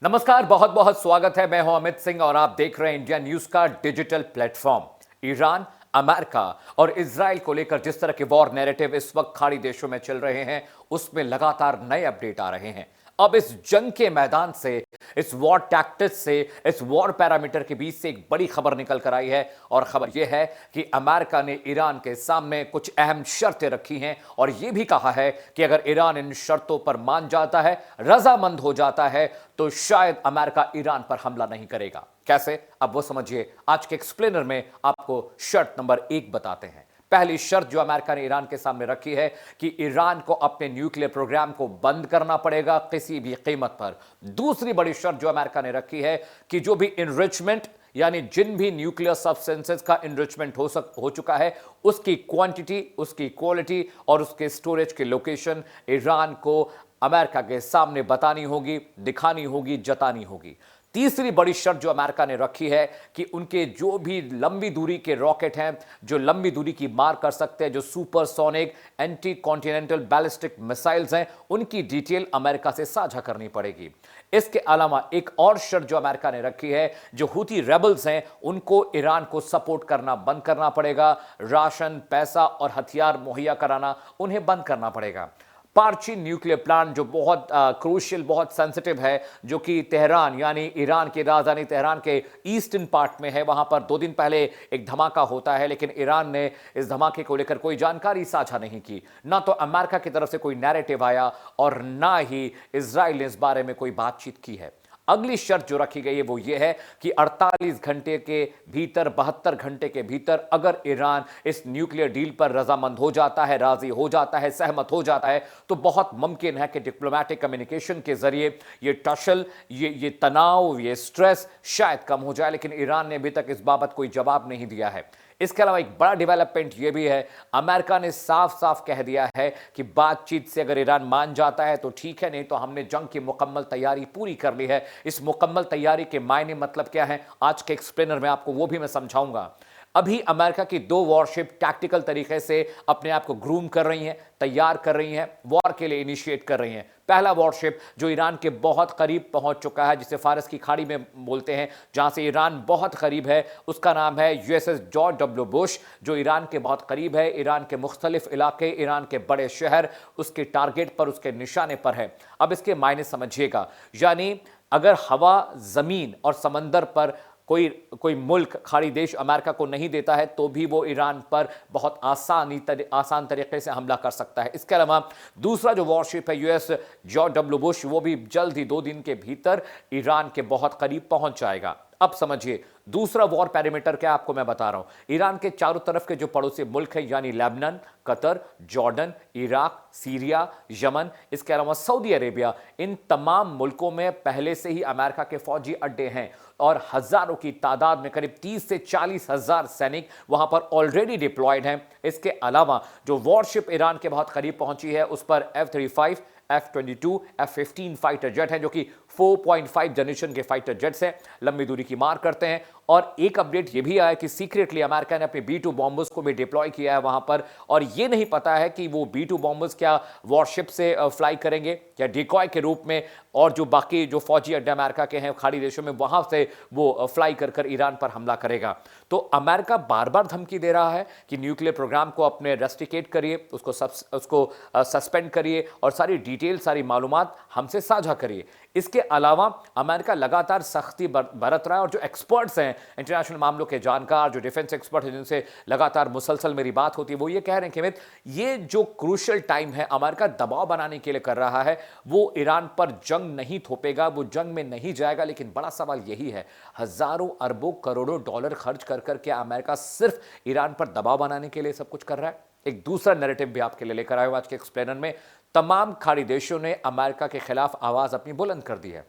नमस्कार, बहुत बहुत स्वागत है। मैं हूं अमित सिंह और आप देख रहे हैं इंडिया न्यूज का डिजिटल प्लेटफॉर्म। ईरान, अमेरिका और इजराइल को लेकर जिस तरह के वॉर नैरेटिव इस वक्त खाड़ी देशों में चल रहे हैं, उसमें लगातार नए अपडेट आ रहे हैं। अब इस जंग के मैदान से, इस वॉर टैक्टिक्स से, इस वॉर पैरामीटर के बीच से एक बड़ी खबर निकल कर आई है और खबर यह है कि अमेरिका ने ईरान के सामने कुछ अहम शर्तें रखी हैं और यह भी कहा है कि अगर ईरान इन शर्तों पर मान जाता है, रजामंद हो जाता है, तो शायद अमेरिका ईरान पर हमला नहीं करेगा। कैसे, अब वो समझिए। आज के एक्सप्लेनर में आपको शर्त नंबर 1 बताते हैं। पहली शर्त जो अमेरिका ने ईरान के सामने रखी है कि ईरान को अपने न्यूक्लियर प्रोग्राम को बंद करना पड़ेगा किसी भी कीमत पर। दूसरी बड़ी शर्त जो अमेरिका ने रखी है कि जो भी इनरिचमेंट, यानी जिन भी न्यूक्लियर सब्सटेंसेस का इनरिचमेंट हो चुका है, उसकी क्वांटिटी, उसकी क्वालिटी और उसके स्टोरेज की लोकेशन ईरान को अमेरिका के सामने बतानी होगी, दिखानी होगी, जतानी होगी। तीसरी बड़ी शर्त जो अमेरिका ने रखी है कि उनके जो भी लंबी दूरी के रॉकेट हैं, जो लंबी दूरी की मार कर सकते हैं, जो supersonic anti continental ballistic missiles हैं, उनकी डिटेल अमेरिका से साझा करनी पड़ेगी। इसके अलावा एक और शर्त जो अमेरिका ने रखी है, जो हूती रेबल्स हैं उनको ईरान को सपोर्ट करना बंद करना पड़ेगा। राशन, पैसा और हथियार मुहैया कराना उन्हें बंद करना पड़ेगा। पार्ची न्यूक्लियर प्लांट जो बहुत क्रूशियल, बहुत सेंसिटिव है, जो कि तेहरान यानी ईरान की राजधानी तेहरान के ईस्टर्न पार्ट में है, वहां पर 2 दिन पहले एक धमाका होता है, लेकिन ईरान ने इस धमाके को लेकर कोई जानकारी साझा नहीं की। ना तो अमेरिका की तरफ से कोई नैरेटिव आया और ना ही इजराइल ने इस बारे में कोई बातचीत की है। अगली शर्त जो रखी गई है वो ये है कि 48 घंटे के भीतर, 72 घंटे के भीतर अगर ईरान इस न्यूक्लियर डील पर रजामंद हो जाता है, राजी हो जाता है, सहमत हो जाता है, तो बहुत मुमकिन है कि डिप्लोमेटिक कम्युनिकेशन के जरिए ये टसल, ये तनाव, ये स्ट्रेस शायद कम हो जाए। लेकिन ईरान ने अभी तक इस बाबत कोई जवाब नहीं दिया है। इसके अलावा एक बड़ा डेवलपमेंट यह भी है, अमेरिका ने साफ साफ कह दिया है कि बातचीत से अगर ईरान मान जाता है तो ठीक है, नहीं तो हमने जंग की मुकम्मल तैयारी पूरी कर ली है। इस मुकम्मल तैयारी के मायने मतलब क्या है, आज के एक्सप्लेनर में आपको वो भी मैं समझाऊंगा। अभी अमेरिका की 2 वॉरशिप टैक्टिकल तरीके से अपने आप को ग्रूम कर रही हैं, तैयार कर रही हैं, वॉर के लिए इनिशिएट कर रही हैं। पहला वॉरशिप जो ईरान के बहुत करीब पहुंच चुका है, जिसे फारस की खाड़ी में बोलते हैं, जहां से ईरान बहुत करीब है, उसका नाम है यूएसएस जॉर्ज डब्ल्यू बुश, जो ईरान के बहुत करीब है। ईरान के मुख्तलिफ इलाके, ईरान के बड़े शहर उसके टारगेट पर, उसके निशाने पर है। अब इसके मायने समझिएगा, यानी अगर हवा, जमीन और समंदर पर कोई मुल्क, खाड़ी देश अमेरिका को नहीं देता है, तो भी वो ईरान पर बहुत आसान तरीके से हमला कर सकता है। इसके अलावा दूसरा जो वॉरशिप है यूएस जॉर्ज डब्ल्यू बुश, वो भी जल्द ही 2 दिन के भीतर ईरान के बहुत करीब पहुंच जाएगा। अब समझिए दूसरा वॉर पैरामीटर क्या आपको मैं बता रहा हूं। ईरान के चारों तरफ के जो पड़ोसी मुल्क हैं, यानी Lebanon, Qatar, Jordan, Iraq, Syria, Yemen, इसके अलावा सऊदी अरेबिया, इन तमाम मुल्कों में पहले से ही अमेरिका के फौजी अड्डे हैं और हजारों की तादाद में करीब 30 से 40 हजार सैनिक वहां पर ऑलरेडी डिप्लॉयड हैं। इसके अलावा जो वॉरशिप ईरान के बहुत करीब पहुंची है, उस पर F-35, F-22, F-15 fighter jet हैं, जो कि 4.5 जनरेशन के फाइटर जेट्स हैं, लंबी दूरी की मार करते हैं। और एक अपडेट यह भी आया कि सीक्रेटली अमेरिका ने अपने B-2 बॉम्बर्स को भी डिप्लॉय किया है वहां पर, और यह नहीं पता है कि वो B-2 बॉम्बर्स क्या वॉरशिप से फ्लाई करेंगे या डिकॉय के रूप में, और जो बाकी जो फौजी अड्डे अमेरिका के हैं खाड़ी देशों में, वहां से वो फ्लाई कर ईरान पर हमला करेगा। तो अमेरिका बार बार धमकी दे रहा है कि न्यूक्लियर प्रोग्राम को अपने रेस्टिकेट करिए, उसको सस्पेंड करिए और सारी डिटेल, सारी मालूमात हमसे साझा करिए। इसके अलावा अमेरिका लगातार सख्ती बरत रहा है, और जो एक्सपर्ट्स हैं, इंटरनेशनल मामलों के जानकार, जो डिफेंस एक्सपर्ट हैं, जिनसे लगातार मुसलसल मेरी बात होती है, वो ये कह रहे हैं कि अमित, ये जो क्रूशियल टाइम है अमेरिका दबाव बनाने के लिए कर रहा है, वो ईरान पर जंग नहीं थोपेगा, वो जंग में नहीं जाएगा। लेकिन बड़ा सवाल यही है, हजारों अरबों करोड़ों डॉलर खर्च कर क्या अमेरिका सिर्फ ईरान पर दबाव बनाने के लिए सब कुछ कर रहा है? एक दूसरा नैरेटिव भी आपके लिए लेकर आए हो आज के एक्सप्लेनर में। तमाम खाड़ी देशों ने अमेरिका के खिलाफ आवाज अपनी बुलंद कर दी है।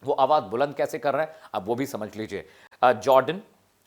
वो आवाज बुलंद कैसे कर रहे हैं, अब वो भी समझ लीजिए। Jordan,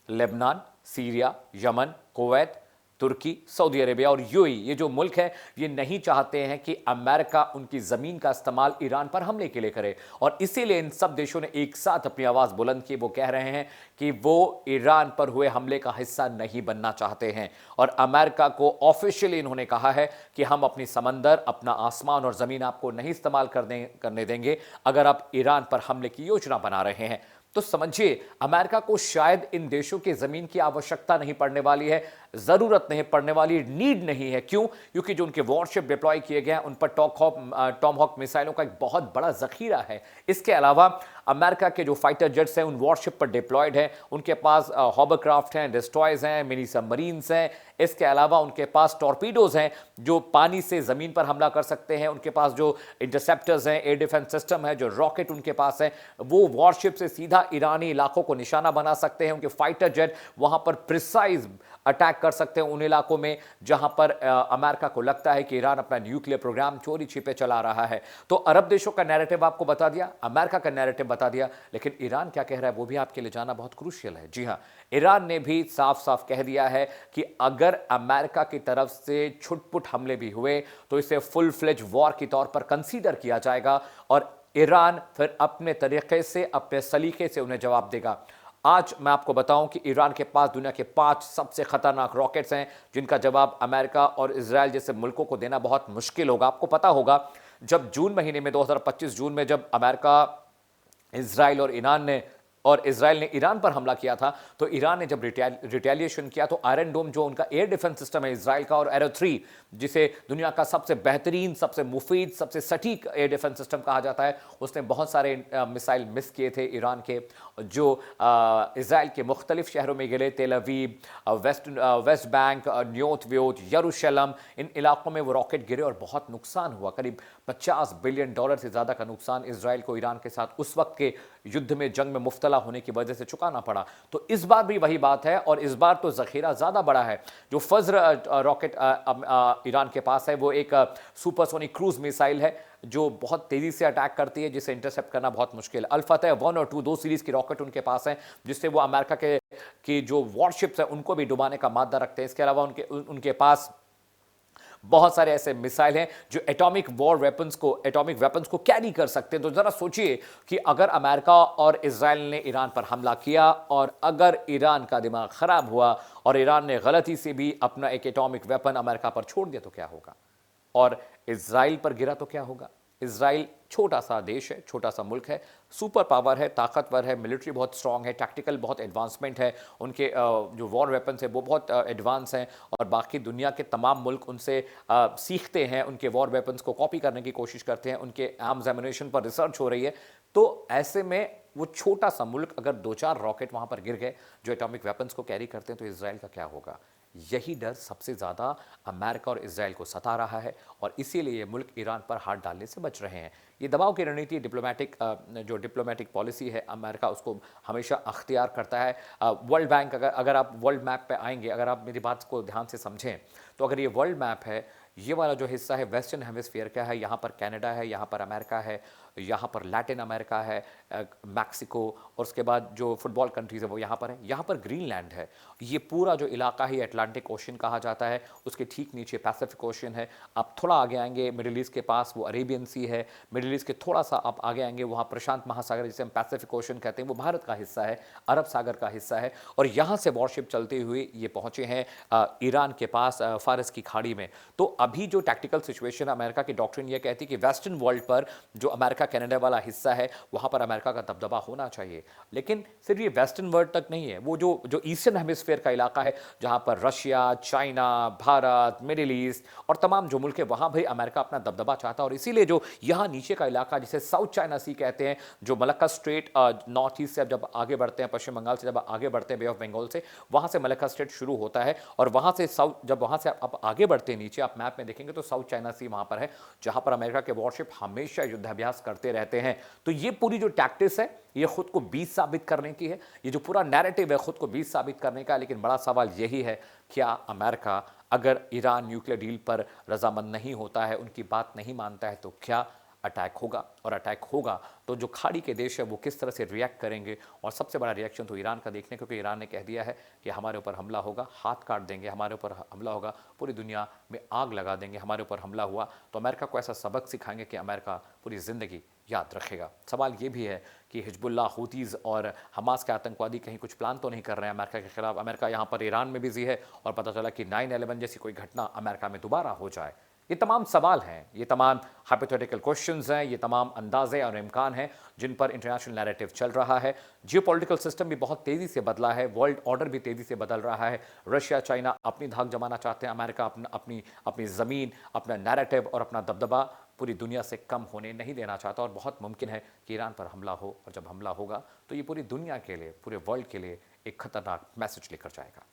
Lebanon, Syria, Yemen, Kuwait, Turkey, Saudi Arabia और यूएई, ये जो मुल्क है, ये नहीं चाहते हैं कि अमेरिका उनकी जमीन का इस्तेमाल ईरान पर हमले के लिए करे, और इसीलिए इन सब देशों ने एक साथ अपनी आवाज बुलंद की। वो कह रहे हैं कि वो ईरान पर हुए हमले का हिस्सा नहीं बनना चाहते हैं, और अमेरिका को ऑफिशियली इन्होंने कहा है कि हम अपनी समंदर, अपना आसमान और जमीन आपको नहीं इस्तेमाल करने देंगे अगर आप ईरान पर हमले की योजना बना रहे हैं। तो समझिए, अमेरिका को शायद इन देशों की जमीन की आवश्यकता नहीं पड़ने वाली है, जरूरत नहीं पड़ने वाली, नीड नहीं है। क्यों? क्योंकि जो उनके वॉरशिप डिप्लॉय किए गए हैं उन पर टॉमहॉक मिसाइलों का एक बहुत बड़ा जखीरा है। इसके अलावा अमेरिका के जो फाइटर जेट्स हैं उन वॉरशिप पर डिप्लॉयड हैं, उनके पास हॉवरक्राफ्ट हैं, डिस्ट्रॉयर्स हैं, मिनी सबमरीन्स हैं। इसके अलावा उनके पास टॉर्पीडोज हैं जो पानी से जमीन पर हमला कर सकते हैं। उनके पास जो इंटरसेप्टर्स हैं, एयर डिफेंस सिस्टम है, जो रॉकेट उनके पास है, वो वॉरशिप से सीधा ईरानी इलाकों को निशाना बना सकते हैं। उनके फाइटर जेट वहां पर प्रिसाइज अटैक कर सकते हैं उन इलाकों में जहां पर अमेरिका को लगता है कि ईरान अपना न्यूक्लियर प्रोग्राम चोरी छिपे चला रहा है। तो अरब देशों का नैरेटिव आपको बता दिया, अमेरिका का नैरेटिव बता दिया, लेकिन ईरान क्या कह रहा है वो भी आपके लिए जानना बहुत क्रूशियल है। जी हां, ईरान ने भी साफ साफ कह दिया है कि अगर अमेरिका की तरफ से छुटपुट हमले भी हुए तो इसे फुल फ्लेज वॉर के तौर पर कंसीडर किया जाएगा, और ईरान फिर अपने तरीके से, अपने सलीके से उन्हें जवाब देगा। आज मैं आपको बताऊं कि ईरान के पास दुनिया के 5 सबसे खतरनाक रॉकेट्स हैं जिनका जवाब अमेरिका और इजराइल जैसे मुल्कों को देना बहुत मुश्किल होगा। आपको पता होगा, जब जून महीने में 2025 जून में जब अमेरिका, इजराइल और इजराइल ने ईरान पर हमला किया था, तो ईरान ने जब रिटेलिएशन किया तो आयरन डोम, जो उनका एयर डिफेंस सिस्टम है इजराइल का, और एरो 3 जिसे दुनिया का सबसे बेहतरीन, सबसे मुफीद, सबसे सटीक एयर डिफेंस सिस्टम कहा जाता है, उसने बहुत सारे मिसाइल मिस किए थे ईरान के, जो इजराइल के मुख्तलिफ शहरों में गिरे। तेल अवीव, वेस्ट बैंक, न्योत व्योत, यरूशलम, इन इलाकों में वो रॉकेट गिरे और बहुत नुकसान हुआ। करीब $50 बिलियन से ज़्यादा का नुकसान इजराइल को ईरान के साथ उस वक्त के युद्ध में, जंग में मुब्तला होने की वजह से चुकाना पड़ा। तो इस बार भी वही बात है, और इस बार तो जखीरा ज़्यादा बड़ा है। जो फज्र रॉकेट ईरान के पास है वो एक सुपरसोनिक क्रूज मिसाइल है जो बहुत तेजी से अटैक करती है, जिसे इंटरसेप्ट करना बहुत मुश्किल है। अल-फतह 1 और 2 दो सीरीज की रॉकेट उनके पास हैं, जिससे वो अमेरिका की जो वॉरशिप्स हैं उनको भी डुबाने का मादा रखते हैं। इसके अलावा उनके पास बहुत सारे ऐसे मिसाइल हैं जो एटॉमिक वेपन्स को कैरी कर सकते हैं। तो जरा सोचिए कि अगर अमेरिका और इजराइल ने ईरान पर हमला किया, और अगर ईरान का दिमाग खराब हुआ और ईरान ने गलती से भी अपना एक एटॉमिक वेपन अमेरिका पर छोड़ दिया तो क्या होगा, और इजराइल पर गिरा तो क्या होगा। इजराइल छोटा सा देश है, छोटा सा मुल्क है, सुपर पावर है, ताकतवर है, मिलिट्री बहुत स्ट्रांग है, टैक्टिकल बहुत एडवांसमेंट है, उनके जो वॉर वेपन्स है वो बहुत एडवांस हैं, और बाकी दुनिया के तमाम मुल्क उनसे सीखते हैं, उनके वॉर वेपन्स को कॉपी करने की कोशिश करते हैं, उनके आर्म्स एमुनेशन पर रिसर्च हो रही है। तो ऐसे में वो छोटा सा मुल्क, अगर 2-4 रॉकेट वहां पर गिर गए जो एटॉमिक वेपन्स को कैरी करते हैं, तो इजराइल का क्या होगा। यही डर सबसे ज़्यादा अमेरिका और इजराइल को सता रहा है, और इसीलिए ये मुल्क ईरान पर हाथ डालने से बच रहे हैं। ये दबाव की रणनीति, जो डिप्लोमेटिक पॉलिसी है, अमेरिका उसको हमेशा अख्तियार करता है। वर्ल्ड बैंक, अगर आप वर्ल्ड मैप पे आएंगे, अगर आप मेरी बात को ध्यान से समझें, तो अगर ये वर्ल्ड मैप है, ये वाला जो हिस्सा है वेस्टर्न हेमिस्फीयर का है, यहाँ पर कनाडा है, यहाँ पर अमेरिका है, यहाँ पर लैटिन अमेरिका है, मैक्सिको, और उसके बाद जो फुटबॉल कंट्रीज है वो यहाँ पर है, यहाँ पर ग्रीनलैंड है। ये पूरा जो इलाका ही अटलांटिक ओशन कहा जाता है, उसके ठीक नीचे पैसिफिक ओशन है। आप थोड़ा आगे आएंगे मिडिल ईस्ट के पास वो अरेबियन सी है, मिडिल ईस्ट के थोड़ा सा आप आगे आएंगे वहाँ प्रशांत महासागर, जिसे हम पैसिफिक ओशन कहते हैं, वो भारत का हिस्सा है, अरब सागर का हिस्सा है, और यहाँ से वॉरशिप चलते हुए ये पहुँचे हैं ईरान के पास फारस की खाड़ी में। तो अभी जो टैक्टिकल सिचुएशन, अमेरिका की डॉक्ट्रिन ये कहती है कि वेस्टर्न वर्ल्ड पर जो अमेरिका कनाडा वाला हिस्सा है वहां पर अमेरिका का दबदबा होना चाहिए। लेकिन सिर्फ ये वेस्टर्न वर्ल्ड तक नहीं है, वो जो ईस्टर्न हेमिस्फीयर का इलाका है, जहां पर Russia, China, Bharat, middle east और तमाम जो मुल्क है, वहां भी अमेरिका अपना दबदबा चाहता है। और इसीलिए जो यहाँ नीचे का इलाका जिसे साउथ चाइना सी कहते हैं, जो मलक्का स्ट्रेट, नॉर्थ ईस्ट से जब आगे बढ़ते हैं, पश्चिम बंगाल से जब आगे बढ़ते हैं, बे ऑफ बंगाल से, वहां से मलक्का स्ट्रेट शुरू होता है, और वहां से जब वहां से आप आगे बढ़ते हैं नीचे, आप मैप में देखेंगे तो साउथ चाइना सी वहां पर है, जहां पर अमेरिका के वॉरशिप हमेशा युद्धाभ्यास करते रहते हैं। तो ये पूरी जो टैक्टिक्स है, ये खुद को बीच साबित करने की है, ये जो पूरा नैरेटिव है खुद को बीच साबित करने का। लेकिन बड़ा सवाल यही है, क्या अमेरिका अगर ईरान न्यूक्लियर डील पर रजामंद नहीं होता है, उनकी बात नहीं मानता है, तो क्या अटैक होगा, और अटैक होगा तो जो खाड़ी के देश है वो किस तरह से रिएक्ट करेंगे। और सबसे बड़ा रिएक्शन तो ईरान का देखने, क्योंकि ईरान ने कह दिया है कि हमारे ऊपर हमला होगा, हाथ काट देंगे, हमारे ऊपर हमला होगा, पूरी दुनिया में आग लगा देंगे, हमारे ऊपर हमला हुआ तो अमेरिका को ऐसा सबक सिखाएंगे कि अमेरिका पूरी ज़िंदगी याद रखेगा। सवाल ये भी है कि हिजबुल्लाह, हूतीज़ और हमास के आतंकवादी कहीं कुछ प्लान तो नहीं कर रहे हैं अमेरिका के खिलाफ। अमेरिका यहाँ पर ईरान में बिजी है और पता चला कि 9/11 जैसी कोई घटना अमेरिका में दोबारा हो जाए। ये तमाम सवाल हैं, ये तमाम हाइपोथेटिकल क्वेश्चंस हैं, ये तमाम अंदाजे और इम्कान हैं जिन पर इंटरनेशनल नैरेटिव चल रहा है। जियोपॉलिटिकल सिस्टम भी बहुत तेज़ी से बदला है, वर्ल्ड ऑर्डर भी तेज़ी से बदल रहा है। रशिया, चाइना अपनी धाक जमाना चाहते हैं, अमेरिका अपनी अपनी ज़मीन, अपना नैरेटिव और अपना दबदबा पूरी दुनिया से कम होने नहीं देना चाहता। और बहुत मुमकिन है कि ईरान पर हमला हो, और जब हमला होगा तो ये पूरी दुनिया के लिए, पूरे वर्ल्ड के लिए एक खतरनाक मैसेज लेकर जाएगा।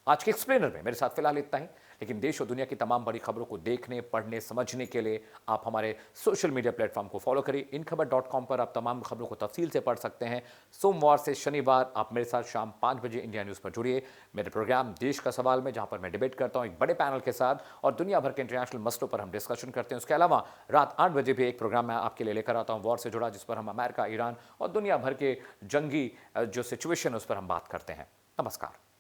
आज के एक्सप्लेनर में मेरे साथ फिलहाल इतना ही, लेकिन देश और दुनिया की तमाम बड़ी खबरों को देखने, पढ़ने, समझने के लिए आप हमारे सोशल मीडिया प्लेटफॉर्म को फॉलो करिए। इनखबर.com पर आप तमाम खबरों को तफसील से पढ़ सकते हैं। सोमवार से शनिवार आप मेरे साथ शाम 5 बजे इंडिया न्यूज़ पर जुड़िए, मेरे प्रोग्राम देश का सवाल में, जहां पर मैं डिबेट करता हूं एक बड़े पैनल के साथ और दुनिया भर के इंटरनेशनल मसलों पर हम डिस्कशन करते हैं। उसके अलावा रात 8 बजे भी एक प्रोग्राम मैं आपके लिए लेकर आता हूं, वॉर से जुड़ा, जिस पर हम अमेरिका, ईरान और दुनिया भर के जंगी जो सिचुएशन है उस पर हम बात करते हैं। नमस्कार।